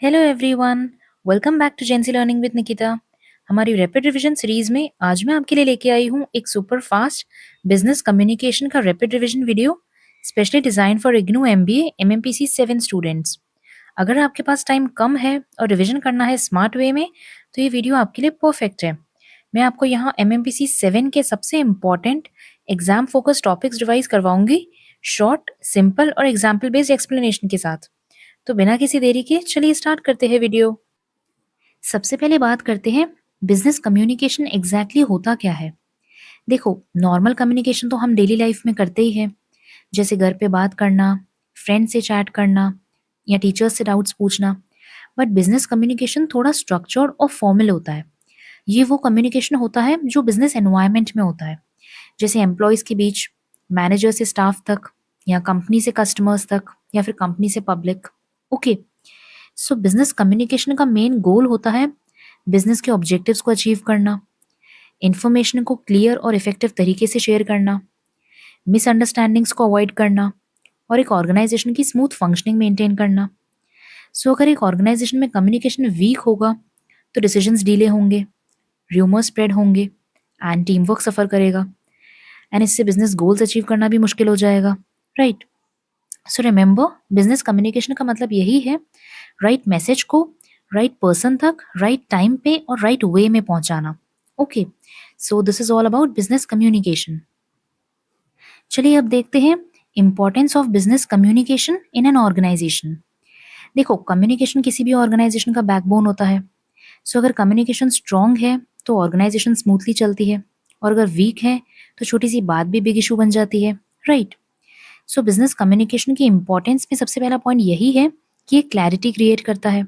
Hello everyone, welcome back to Jency learning with Nikita. हमारी rapid revision series में आज मैं आपके लिए लेके आई हूँ एक सुपर फास्ट बिजनेस कम्युनिकेशन का rapid revision video specially design for IGNOU MBA MMPC 7 students. अगर आपके पास टाइम कम है और रिवीजन करना है स्मार्ट वे में तो ये वीडियो आपके लिए परफेक्ट है। मैं आपको यहाँ एमएमपीसी 7 के सबसे important exam focus topics revise करवाऊंगी, शॉर्ट, सिंपल और एग्जाम्पल बेस्ड एक्सप्लेनेशन के साथ। तो बिना किसी देरी के चलिए स्टार्ट करते हैं वीडियो। सबसे पहले बात करते हैं बिजनेस कम्युनिकेशन एग्जैक्टली होता क्या है। देखो, नॉर्मल कम्युनिकेशन तो हम डेली लाइफ में करते ही हैं, जैसे घर पे बात करना, फ्रेंड से चैट करना या टीचर्स से डाउट्स पूछना। बट बिजनेस कम्युनिकेशन थोड़ा स्ट्रक्चर्ड और फॉर्मल होता है। ये वो कम्युनिकेशन होता है जो बिजनेस एनवायरनमेंट में होता है, जैसे एम्प्लॉयज के बीच, मैनेजर से स्टाफ तक, या कंपनी से कस्टमर्स तक, या फिर कंपनी से पब्लिक। ओके, सो बिजनेस कम्युनिकेशन का मेन गोल होता है बिजनेस के ऑब्जेक्टिव्स को अचीव करना, इंफॉर्मेशन को क्लियर और इफेक्टिव तरीके से शेयर करना, मिसअंडरस्टैंडिंग्स को अवॉइड करना और एक ऑर्गेनाइजेशन की स्मूथ फंक्शनिंग मेंटेन करना। सो अगर एक ऑर्गेनाइजेशन में कम्युनिकेशन वीक होगा तो डिसीजंस डिले होंगे, र्यूमर स्प्रेड होंगे एंड टीम वर्क सफर करेगा, एंड इससे बिजनेस गोल्स अचीव करना भी मुश्किल हो जाएगा, right. So remember, business communication का मतलब यही है राइट मैसेज को राइट पर्सन तक राइट टाइम पे और राइट वे में पहुंचाना। Okay, so this is all about business communication. चलिए अब देखते हैं importance of business communication in an organization. देखो, कम्युनिकेशन किसी भी ऑर्गेनाइजेशन का बैकबोन होता है। सो अगर कम्युनिकेशन स्ट्रांग है तो ऑर्गेनाइजेशन स्मूथली चलती है, और अगर वीक है तो छोटी सी बात भी बिग इशू बन जाती है, राइट। सो बिजनेस कम्युनिकेशन की इंपॉर्टेंस में सबसे पहला पॉइंट यही है कि ये क्लैरिटी क्रिएट करता है।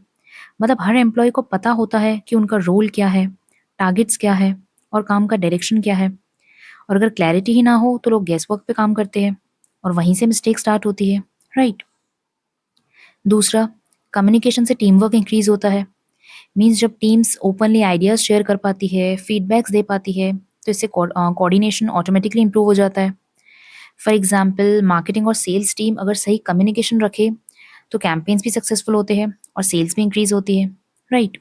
मतलब हर एम्प्लॉय को पता होता है कि उनका रोल क्या है, टारगेट्स क्या है और काम का डायरेक्शन क्या है। और अगर क्लैरिटी ही ना हो तो लोग गैस वर्क पे काम करते हैं और वहीं से मिस्टेक स्टार्ट होती है, राइट। दूसरा, कम्युनिकेशन से टीम वर्क इंक्रीज होता है। मीन्स जब टीम्स ओपनली आइडियाज शेयर कर पाती है, फीडबैक्स दे पाती है, तो इससे कोऑर्डिनेशन ऑटोमेटिकली इंप्रूव हो जाता है। फॉर एग्जाम्पल, मार्केटिंग और सेल्स टीम अगर सही कम्युनिकेशन रखे तो कैंपेन्स भी सक्सेसफुल होते हैं और सेल्स भी इंक्रीज होती है, राइट।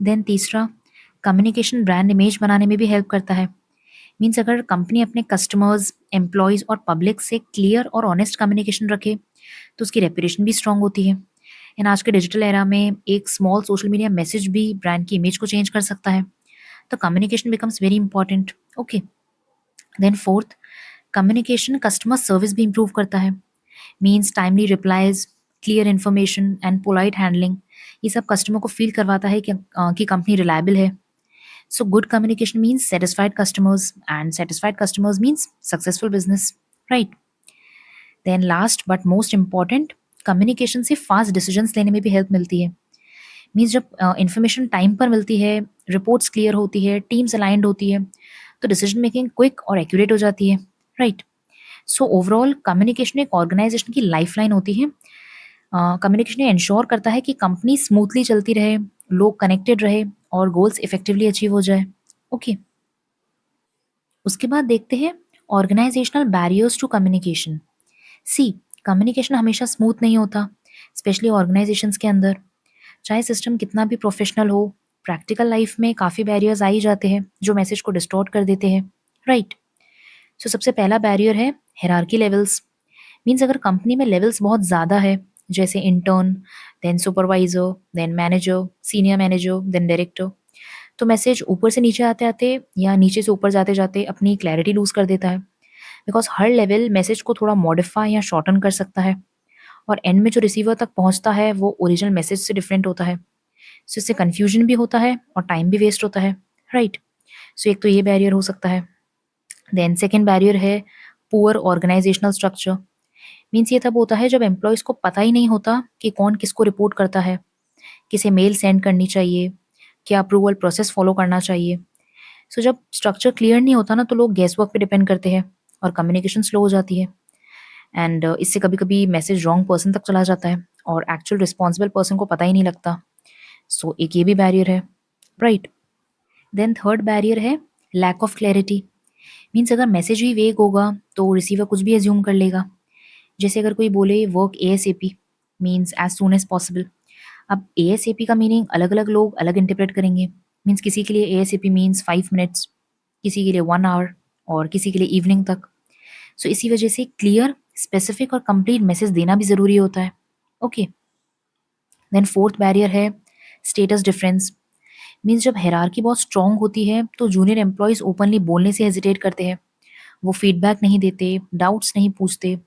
देन तीसरा, कम्युनिकेशन ब्रांड इमेज बनाने में भी हेल्प करता है। मीन्स अगर कंपनी अपने कस्टमर्स, एम्प्लॉयज और पब्लिक से क्लियर और ऑनेस्ट कम्युनिकेशन रखे तो उसकी रेपुटेशन भी स्ट्रांग होती है। एंड आज के डिजिटल एरा में एक स्मॉल सोशल मीडिया मैसेज भी ब्रांड की इमेज को चेंज कर सकता है। तो communication becomes very important. Okay, then fourth, communication customer service भी इंप्रूव करता है। Means timely replies, clear information and polite handling, ये सब कस्टमर को फील करवाता है कि कंपनी रिलायबल है। So good communication means satisfied customers and satisfied customers means successful business, right. Then last but most important, communication से fast decisions लेने में भी हेल्प मिलती है। मीन्स जब इन्फॉर्मेशन टाइम पर मिलती है, रिपोर्ट्स क्लियर होती है, टीम्स अलाइंड होती है, तो डिसीजन मेकिंग क्विक और एक्यूरेट हो जाती है, राइट। सो ओवरऑल कम्युनिकेशन एक ऑर्गेनाइजेशन की लाइफलाइन होती है। कम्युनिकेशन इंश्योर करता है कि कंपनी स्मूथली चलती रहे, लोग कनेक्टेड रहे और गोल्स इफेक्टिवली अचीव हो जाए। ओके, उसके बाद देखते हैं organizational barriers to communication. See, communication हमेशा स्मूथ नहीं होता, स्पेशली ऑर्गेनाइजेशंस के अंदर। चाहे सिस्टम कितना भी प्रोफेशनल हो, प्रैक्टिकल लाइफ में काफ़ी बैरियर्स आ ही जाते हैं जो मैसेज को डिस्टॉर्ट कर देते हैं, राइट। सो सबसे पहला बैरियर है हायरार्की लेवल्स। मीन्स अगर कंपनी में लेवल्स बहुत ज़्यादा है, जैसे intern, then supervisor, then manager, senior manager, then director, तो मैसेज ऊपर से नीचे आते आते या नीचे से ऊपर जाते जाते अपनी क्लैरिटी लूज कर देता है। बिकॉज हर लेवल मैसेज को थोड़ा मॉडिफाई या शॉर्टन कर सकता है, और एंड में जो रिसीवर तक पहुंचता है वो ओरिजिनल मैसेज से डिफरेंट होता है। सो इससे कन्फ्यूजन भी होता है और टाइम भी वेस्ट होता है, राइट। सो एक तो ये बैरियर हो सकता है। देन सेकेंड बैरियर है पुअर ऑर्गेनाइजेशनल स्ट्रक्चर। मीन्स ये तब होता है जब एम्प्लॉयज़ को पता ही नहीं होता कि कौन किसको रिपोर्ट करता है, किसे मेल सेंड करनी चाहिए, क्या अप्रूवल प्रोसेस फॉलो करना चाहिए। सो जब स्ट्रक्चर क्लियर नहीं होता ना तो लोग गैस वर्क पे डिपेंड करते हैं और कम्युनिकेशन स्लो हो जाती है। एंड इससे कभी कभी मैसेज रॉन्ग पर्सन तक चला जाता है और एक्चुअल रिस्पॉन्सिबल पर्सन को पता ही नहीं लगता। सो एक ये भी बैरियर है, राइट। देन थर्ड बैरियर है लैक ऑफ क्लैरिटी। मीन्स अगर मैसेज ही वेग होगा तो रिसीवर कुछ भी एज्यूम कर लेगा। जैसे अगर कोई बोले work ASAP means as soon as possible, अब एएसएपी का मीनिंग अलग-अलग लोग अलग इंटरप्रेट करेंगे। मीन्स किसी के लिए एएसएपी मीन्स 5 मिनट्स, किसी के लिए 1 आवर और किसी के लिए इवनिंग तक। सो इसी वजह से क्लियर, स्पेसिफिक और कंप्लीट मैसेज देना भी ज़रूरी होता है। ओके। देन फोर्थ बैरियर है स्टेटस डिफरेंस। मीन्स जब हायरार्की बहुत स्ट्रांग होती है तो जूनियर एम्प्लॉयज़ ओपनली बोलने से हेजिटेट करते हैं। वो फीडबैक नहीं देते, डाउट्स नहीं पूछते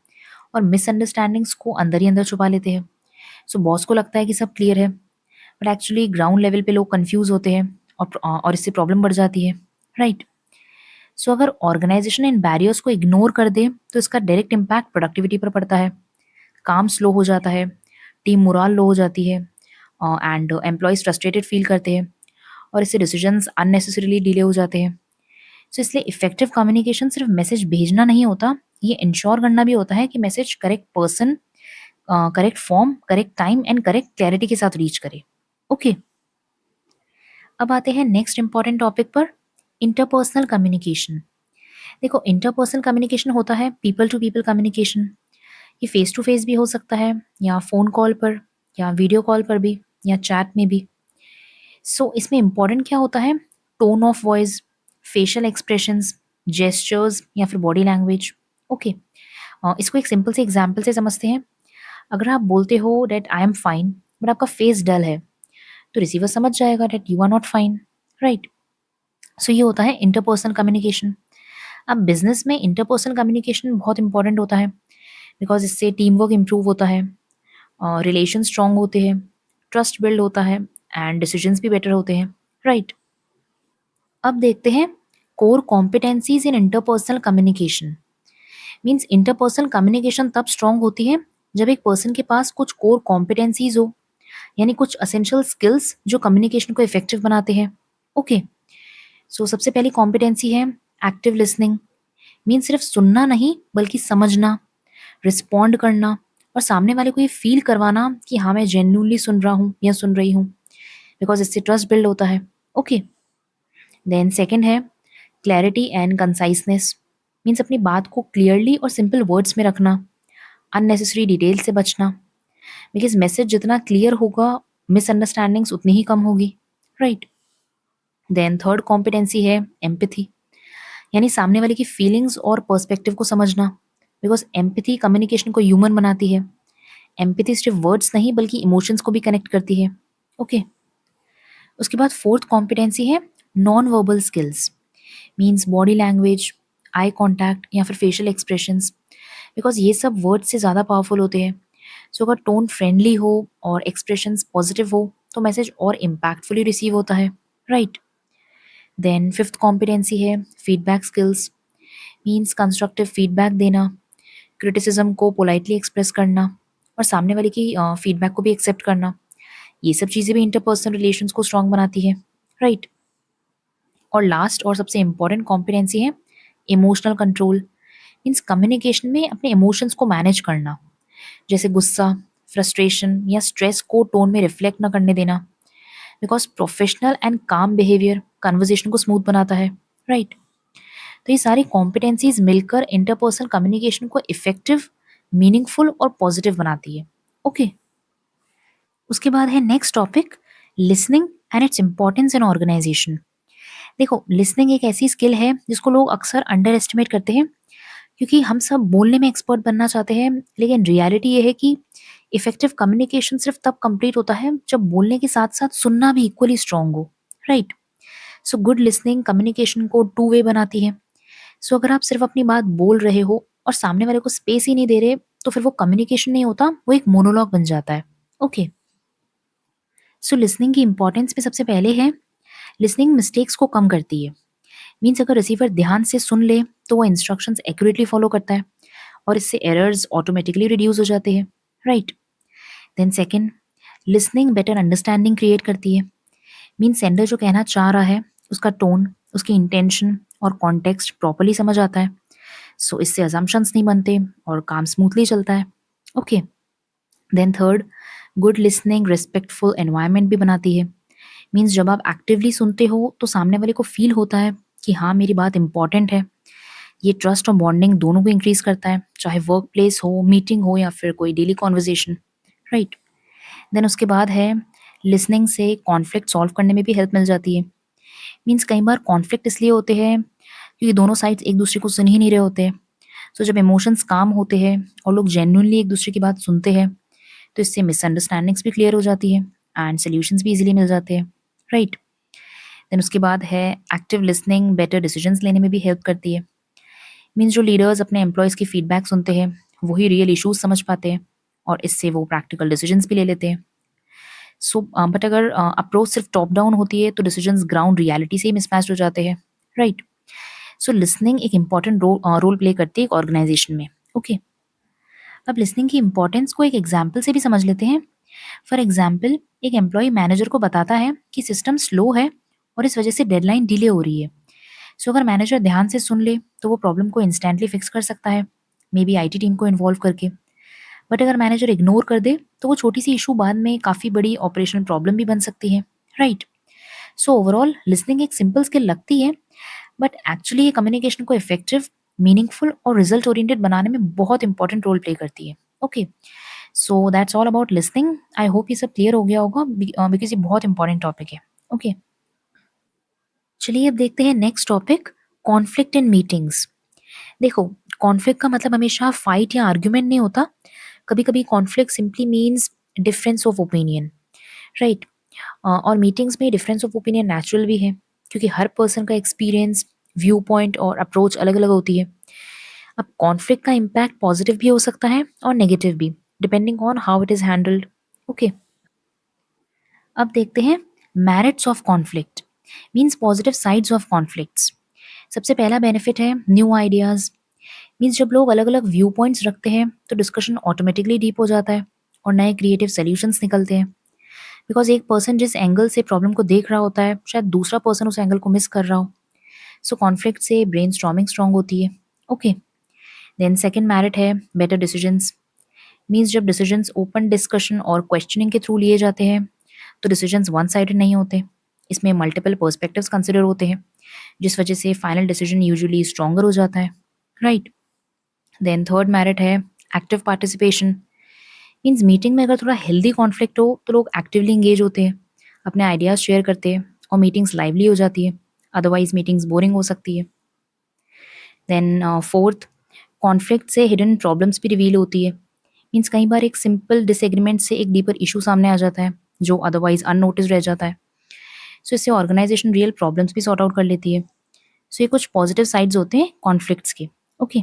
और मिसअंडरस्टैंडिंग्स को अंदर ही अंदर छुपा लेते हैं। सो बॉस को लगता है कि सब क्लियर है, बट एक्चुअली ग्राउंड लेवल पे लोग कंफ्यूज होते हैं और इससे प्रॉब्लम बढ़ जाती है, राइट। सो अगर ऑर्गेनाइजेशन इन बैरियर्स को इग्नोर कर दे तो इसका डायरेक्ट इम्पैक्ट प्रोडक्टिविटी पर पड़ता है। काम स्लो हो जाता है, टीम मोराल लो हो जाती है एंड एम्प्लॉयज फ्रस्ट्रेटेड फील करते हैं और इससे डिसीजंस अननेसेसरीली डिले हो जाते हैं। सो इसलिए इफेक्टिव कम्युनिकेशन सिर्फ मैसेज भेजना नहीं होता, ये इंश्योर करना भी होता है कि message correct person, correct form, correct time and correct clarity के साथ रीच करे। ओके। अब आते हैं नेक्स्ट इंपॉर्टेंट टॉपिक पर, इंटरपर्सनल कम्युनिकेशन। देखो, इंटरपर्सनल कम्युनिकेशन होता है पीपल टू पीपल कम्युनिकेशन। ये फेस टू फेस भी हो सकता है या फ़ोन कॉल पर या वीडियो कॉल पर भी या चैट में भी। सो इसमें इम्पॉर्टेंट क्या होता है? Tone of voice, facial expressions, gestures या फिर बॉडी लैंग्वेज। ओके। इसको एक सिंपल से एग्जाम्पल से समझते हैं। अगर आप बोलते हो that I am fine but आपका फेस डल है, तो रिसीवर समझ जाएगा that you are not fine, right. So ये होता है इंटरपर्सनल कम्युनिकेशन। अब बिजनेस में इंटरपर्सनल कम्युनिकेशन बहुत इंपॉर्टेंट होता है बिकॉज इससे टीम वर्क इम्प्रूव होता है, रिलेशन स्ट्रांग होते हैं, ट्रस्ट बिल्ड होता है एंड डिसीजंस भी बेटर होते हैं, राइट। अब देखते हैं core competencies in interpersonal communication. Means interpersonal communication तब स्ट्रांग होती है जब एक पर्सन के पास कुछ कोर कॉम्पिटेंसीज हो, यानी कुछ असेंशियल स्किल्स जो कम्युनिकेशन को इफेक्टिव बनाते हैं। ओके। सो सबसे पहली कॉम्पिटेंसी है एक्टिव लिसनिंग। मीन्स सिर्फ सुनना नहीं बल्कि समझना, रिस्पॉन्ड करना और सामने वाले को ये फील करवाना कि हाँ मैं जेन्युइनली सुन रहा हूँ या सुन रही हूँ, बिकॉज इससे ट्रस्ट बिल्ड होता है। ओके। देन सेकंड है क्लैरिटी एंड कंसाइसनेस। मीन्स अपनी बात को क्लियरली और सिंपल वर्ड्स में रखना, अननेसेसरी डिटेल से बचना, बिकॉज मैसेज जितना क्लियर होगा मिसअंडरस्टैंडिंग्स उतनी ही कम होगी, राइट। देन थर्ड कॉम्पिटेंसी है एम्पैथी, यानी सामने वाले की फीलिंग्स और पर्सपेक्टिव को समझना, बिकॉज एम्पैथी कम्युनिकेशन को ह्यूमन बनाती है। एम्पैथी सिर्फ वर्ड्स नहीं बल्कि इमोशंस को भी कनेक्ट करती है। ओके। उसके बाद फोर्थ कॉम्पिटेंसी है non verbal skills. Means body language, eye contact या फिर फेशियल एक्सप्रेशंस, बिकॉज ये सब वर्ड से ज़्यादा पावरफुल होते हैं। सो अगर टोन फ्रेंडली हो और एक्सप्रेशंस पॉजिटिव हो तो मैसेज और इम्पैक्टफुली रिसीव होता है, राइट। देन फिफ्थ कॉम्पिटेंसी है feedback skills. Means constructive feedback देना, क्रिटिसिज्म को पोलाइटली एक्सप्रेस करना और सामने वाले की फीडबैक को भी एक्सेप्ट करना। ये सब चीज़ें भी इंटरपर्सनल रिलेशंस को स्ट्रांग बनाती है, राइट। और लास्ट और सबसे इम्पॉर्टेंट कॉम्पिटेंसी है इमोशनल कंट्रोल। मीन्स कम्युनिकेशन में अपने इमोशंस को मैनेज करना, जैसे गुस्सा, फ्रस्ट्रेशन या स्ट्रेस को टोन में रिफ्लेक्ट ना करने देना, because professional and calm behaviour conversation को स्मूथ बनाता है, राइट। तो ये सारी कॉम्पिटेंसीज मिलकर इंटरपर्सनल कम्युनिकेशन को इफेक्टिव, मीनिंगफुल और पॉजिटिव बनाती है। ओके। उसके बाद है next topic, listening and its importance in organization. देखो, लिसनिंग एक ऐसी स्किल है जिसको लोग अक्सर अंडर एस्टिमेट करते हैं, क्योंकि हम सब बोलने में एक्सपर्ट बनना चाहते हैं, लेकिन रियलिटी ये है कि इफेक्टिव कम्युनिकेशन सिर्फ तब कंप्लीट होता है जब बोलने के साथ साथ सुनना भी इक्वली स्ट्रांग हो, right. So good listening communication को टू वे बनाती है। सो अगर आप सिर्फ अपनी बात बोल रहे हो और सामने वाले को स्पेस ही नहीं दे रहे, तो फिर वो कम्युनिकेशन नहीं होता, वो एक मोनोलॉग बन जाता है। ओके। सो लिसनिंग की इंपॉर्टेंस में सबसे पहले है लिसनिंग मिस्टेक्स को कम करती है। मीन्स अगर रिसीवर ध्यान से सुन ले तो वो इंस्ट्रक्शंस एक्यूरेटली फॉलो करता है और इससे एरर्स ऑटोमेटिकली रिड्यूस हो जाते हैं, right. Then second, listening better understanding create करती है। मीन्स सेंडर जो कहना चाह रहा है उसका टोन, उसकी इंटेंशन और कॉन्टेक्स्ट प्रॉपरली समझ आता है। सो इससे अजम्पशंस नहीं बनते और काम स्मूथली चलता है। Okay. Then third, good listening respectful environment भी बनाती है। मीन्स जब आप एक्टिवली सुनते हो तो सामने वाले को फील होता है कि हाँ मेरी बात इंपॉर्टेंट है। ये ट्रस्ट और बॉन्डिंग दोनों को इंक्रीज करता है, चाहे वर्क प्लेस हो, मीटिंग हो या फिर कोई डेली कॉन्वर्जेशन, राइट। देन उसके बाद है लिसनिंग से कॉन्फ्लिक्ट सॉल्व करने में भी हेल्प मिल जाती है। मीन्स कई बार कॉन्फ्लिक्ट इसलिए होते हैं क्योंकि दोनों साइड्स एक दूसरे को सुन ही नहीं रहे होते। सो जब इमोशंस काम होते हैं और लोग जेन्युइनली एक दूसरे की बात सुनते हैं तो इससे मिसअंडरस्टैंडिंग्स भी क्लियर हो जाती है एंड सॉल्यूशंस भी इजीली मिल जाते हैं, राइट। देन उसके बाद है एक्टिव लिसनिंग बेटर डिसीजंस लेने में भी हेल्प करती है। मीन्स जो लीडर्स अपने एम्प्लॉयज़ की फीडबैक सुनते हैं वही रियल इश्यूज समझ पाते हैं और इससे वो प्रैक्टिकल डिसीजंस भी ले लेते हैं। सो बट अगर अप्रोच सिर्फ टॉप डाउन होती है तो डिसीजंस ग्राउंड रियलिटी से ही मिसमैच हो जाते हैं, राइट। सो लिसनिंग एक इंपॉर्टेंट रोल प्ले करती है एक ऑर्गेनाइजेशन में, ओके। अब लिसनिंग की इंपॉर्टेंस को एक एग्जाम्पल से भी समझ लेते हैं। फॉर एग्जाम्पल एक एम्प्लॉय मैनेजर को बताता है कि सिस्टम स्लो है और इस वजह से डेडलाइन डिले हो रही है। सो अगर मैनेजर ध्यान से सुन ले तो वो प्रॉब्लम को इंस्टेंटली फिक्स कर सकता है, मे बी आईटी टीम को इन्वॉल्व करके। बट अगर मैनेजर इग्नोर कर दे तो वो छोटी सी इशू बाद में काफ़ी बड़ी ऑपरेशनल प्रॉब्लम भी बन सकती है, राइट। सो ओवरऑल लिसनिंग एक सिंपल स्किल लगती है बट एक्चुअली ये कम्युनिकेशन को इफेक्टिव, मीनिंगफुल और रिजल्ट ओरिएंटेड बनाने में बहुत इंपॉर्टेंट रोल प्ले करती है, okay. So that's all about listening. I hope ये सब क्लियर हो गया होगा बिकॉज ये बहुत इंपॉर्टेंट टॉपिक है, ओके। चलिए अब देखते हैं next topic, conflict in meetings. देखो, कॉन्फ्लिक्ट का मतलब हमेशा फाइट या आर्ग्यूमेंट नहीं होता। कभी कभी conflict simply means difference of opinion, right. और मीटिंग्स में डिफरेंस ऑफ ओपिनियन नेचुरल भी है क्योंकि हर पर्सन का एक्सपीरियंस, व्यू पॉइंट और अप्रोच अलग अलग होती है। अब कॉन्फ्लिक्ट का इम्पैक्ट पॉजिटिव भी हो सकता है और नेगेटिव भी, depending on how it is handled, okay. अब देखते हैं merits of conflict, means positive sides of conflicts. सबसे पहला बेनिफिट है न्यू आइडियाज। मीन्स जब लोग अलग अलग व्यू पॉइंट्स रखते हैं तो डिस्कशन ऑटोमेटिकली डीप हो जाता है और नए क्रिएटिव सोल्यूशंस निकलते हैं। बिकॉज एक पर्सन जिस एंगल से प्रॉब्लम को देख रहा होता है शायद दूसरा पर्सन उस एंगल को मिस कर रहा हो। सो कॉन्फ्लिक्ट से ब्रेन स्टॉर्मिंग स्ट्रांग होती है, ओके। देन सेकेंड मेरिट है बेटर डिसीजंस। मीन्स जब डिसीजंस ओपन डिस्कशन और क्वेश्चनिंग के थ्रू लिए जाते हैं तो डिसीजंस वन साइडेड नहीं होते। इसमें मल्टीपल पर्सपेक्टिव्स कंसिडर होते हैं जिस वजह से फाइनल डिसीजन यूजुअली स्ट्रॉन्गर हो जाता है, राइट। देन थर्ड मेरिट है एक्टिव पार्टिसिपेशन। मीन्स मीटिंग में अगर थोड़ा हेल्दी कॉन्फ्लिक्ट हो तो लोग एक्टिवली इंगेज होते हैं, अपने आइडियाज शेयर करते हैं और मीटिंग्स लाइवली हो जाती है। अदरवाइज मीटिंग्स बोरिंग हो सकती है। देन फोर्थ, कॉन्फ्लिक्ट से हिडन प्रॉब्लम्स भी रिवील होती है। मीन्स कई बार एक सिंपल डिसएग्रीमेंट से एक डीपर इशू सामने आ जाता है जो अदरवाइज अननोटिस रह जाता है। सो इससे ऑर्गेनाइजेशन रियल प्रॉब्लम्स भी सॉर्ट आउट कर लेती है। सो ये कुछ पॉजिटिव साइड्स होते हैं कॉन्फ्लिक्ट्स के, ओके।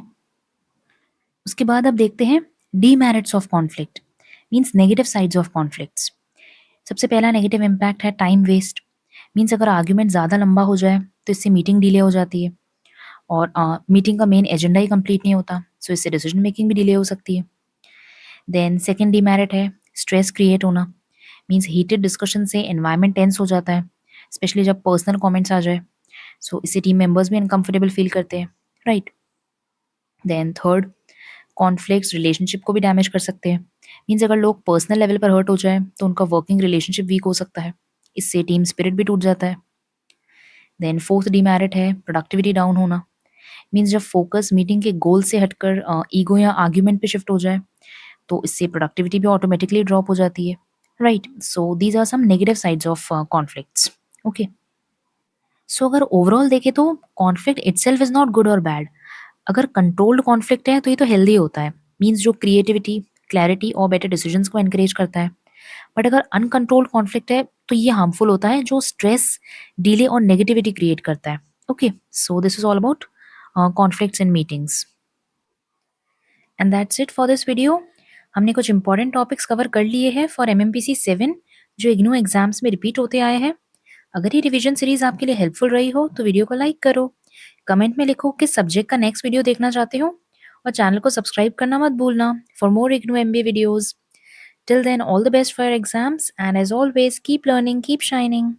उसके बाद अब देखते हैं demerits of conflict, means negative sides of conflicts. सबसे पहला नेगेटिव इम्पैक्ट है टाइम वेस्ट। मीन्स अगर आर्ग्यूमेंट ज़्यादा लंबा हो जाए तो इससे मीटिंग डिले हो जाती है और मीटिंग का मेन एजेंडा ही कंप्लीट नहीं होता। सो इससे डिसीजन मेकिंग भी डिले हो सकती है। देन सेकेंड डीमेरिट है स्ट्रेस क्रिएट होना। मीन्स हीटेड डिस्कशन से एनवायरनमेंट टेंस हो जाता है, स्पेशली जब पर्सनल कमेंट्स आ जाए। सो इससे टीम मेंबर्स भी अनकंफर्टेबल फील करते हैं, right. Then third, conflicts relationship को भी डैमेज कर सकते हैं। मीन्स अगर लोग पर्सनल लेवल पर हर्ट हो जाए तो उनका वर्किंग रिलेशनशिप वीक हो सकता है। इससे टीम स्पिरिट भी टूट जाता है। देन फोर्थ डीमेरिट है प्रोडक्टिविटी डाउन होना। मीन्स जब फोकस मीटिंग के गोल से हटकर ईगो या आर्ग्यूमेंट पे शिफ्ट हो जाए तो इससे प्रोडक्टिविटी भी ऑटोमेटिकली ड्रॉप हो जाती है, right. So these are some negative sides of conflicts, okay. So अगर ओवरऑल देखें तो conflict itself is not good और बैड। अगर कंट्रोल्ड कॉन्फ्लिक्ट है तो ये तो हेल्दी होता है। मीन्स जो क्रिएटिविटी, क्लैरिटी और बेटर डिसीजंस को एनकरेज करता है। बट अगर अनकंट्रोल्ड कॉन्फ्लिक्ट है तो ये हार्मफुल होता है जो स्ट्रेस, डिले और नेगेटिविटी क्रिएट करता है, okay. So this is all about conflicts in meetings and that's it for this video. हमने कुछ इंपॉर्टेंट टॉपिक्स कवर कर लिए हैं फॉर एमएमपीसी 7 जो इग्नू एग्जाम्स में रिपीट होते आए हैं। अगर ये रिवीजन सीरीज आपके लिए हेल्पफुल रही हो तो वीडियो को लाइक करो, कमेंट में लिखो किस सब्जेक्ट का नेक्स्ट वीडियो देखना चाहते हो और चैनल को सब्सक्राइब करना मत भूलना for more IGNOU MBA videos. Till then, all the best for your exams, and as always, keep learning, keep shining.